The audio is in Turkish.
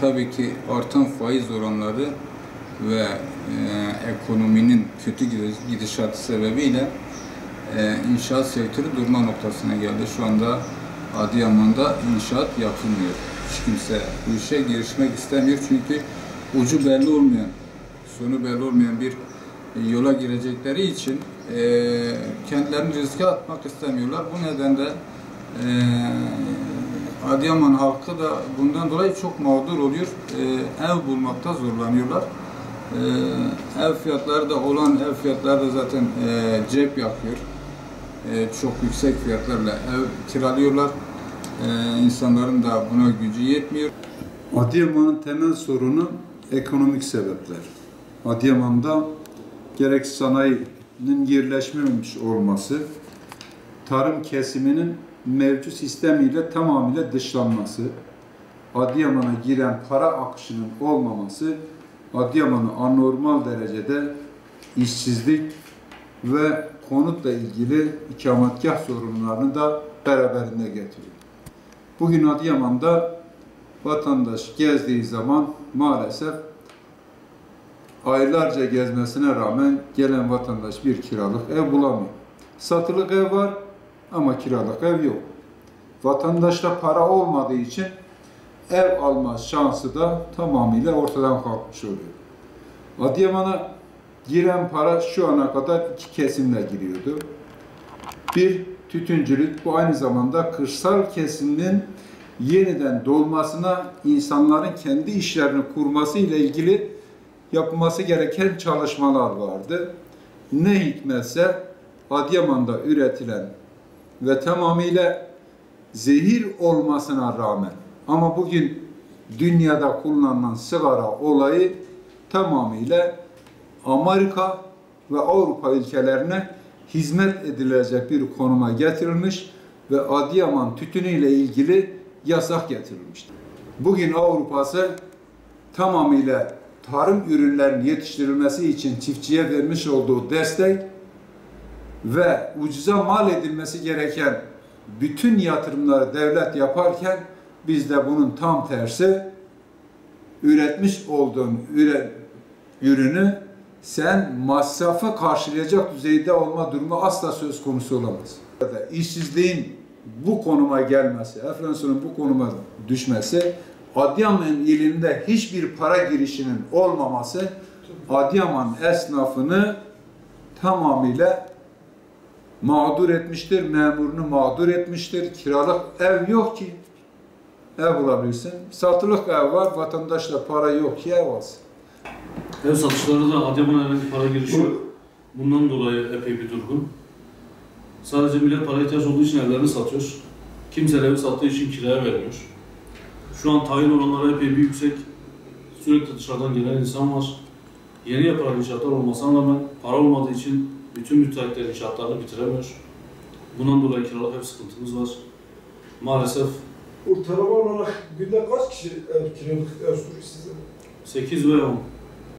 tabii ki artan faiz oranları ve ekonominin kötü gidişatı sebebiyle inşaat sektörü durma noktasına geldi. Şu anda Adıyaman'da inşaat yapılmıyor. Hiç kimse bu işe girişmek istemiyor çünkü ucu belli olmayan, sonu belli olmayan bir yola girecekleri için kendilerini riske atmak istemiyorlar. Bu nedenle Adıyaman halkı da bundan dolayı çok mağdur oluyor. Ev bulmakta zorlanıyorlar. Ev fiyatları da ev fiyatları da zaten cep yakıyor. Çok yüksek fiyatlarla ev kiralıyorlar. İnsanların da buna gücü yetmiyor. Adıyaman'ın temel sorunu ekonomik sebepler. Adıyaman'da gerek sanayinin yerleşmemiş olması, tarım kesiminin mevcut sistemiyle tamamıyla dışlanması, Adıyaman'a giren para akışının olmaması, Adıyaman'ı anormal derecede işsizlik ve konutla ilgili ikametgah sorunlarını da beraberinde getiriyor. Bugün Adıyaman'da vatandaş gezdiği zaman maalesef aylarca gezmesine rağmen gelen vatandaş bir kiralık ev bulamıyor. Satılık ev var ama kiralık ev yok. Vatandaşta para olmadığı için ev alma şansı da tamamıyla ortadan kalkmış oluyor. Adıyaman'a giren para şu ana kadar iki kesimle giriyordu. Bir, tütüncülük. Bu aynı zamanda kırsal kesimin yeniden dolmasına, insanların kendi işlerini kurması ile ilgili yapılması gereken çalışmalar vardı. Ne hikmetse Adıyaman'da üretilen ve tamamıyla zehir olmasına rağmen ama bugün dünyada kullanılan sigara olayı tamamıyla Amerika ve Avrupa ülkelerine hizmet edilecek bir konuma getirilmiş ve Adıyaman tütünü ile ilgili yasak getirilmiştir. Bugün Avrupa'sı tamamıyla tarım ürünlerinin yetiştirilmesi için çiftçiye vermiş olduğu destek ve ucuza mal edilmesi gereken bütün yatırımları devlet yaparken biz de bunun tam tersi üretmiş olduğun ürünü sen masrafı karşılayacak düzeyde olma durumu asla söz konusu olamaz. İşsizliğin bu konuma gelmesi, enflasyonun bu konuma düşmesi, Adıyaman ilinde hiçbir para girişinin olmaması Adıyaman esnafını tamamıyla mağdur etmiştir, memurunu mağdur etmiştir. Kiralık ev yok ki ev bulabilirsin. Satılık ev var, vatandaşla para yok ki ev alsın. Ev satışları da Adıyaman'a herhangi para girişi bundan dolayı epey bir durgun. Sadece millet para ihtiyaç olduğu için evlerini satıyor. Kimse evi sattığı için kiraya vermiyor. Şu an tayin oranları epey bir yüksek. Sürekli dışarıdan gelen insan var. Yeni yapılan inşaatlar olmasına rağmen para olmadığı için bütün müteahhitler inşaatlarını bitiremiyor. Bundan dolayı kiralık ev sıkıntımız var. Maalesef. Ortalama olarak günde kaç kişi kiralık ev tutuyor sizde? 8 ve 10.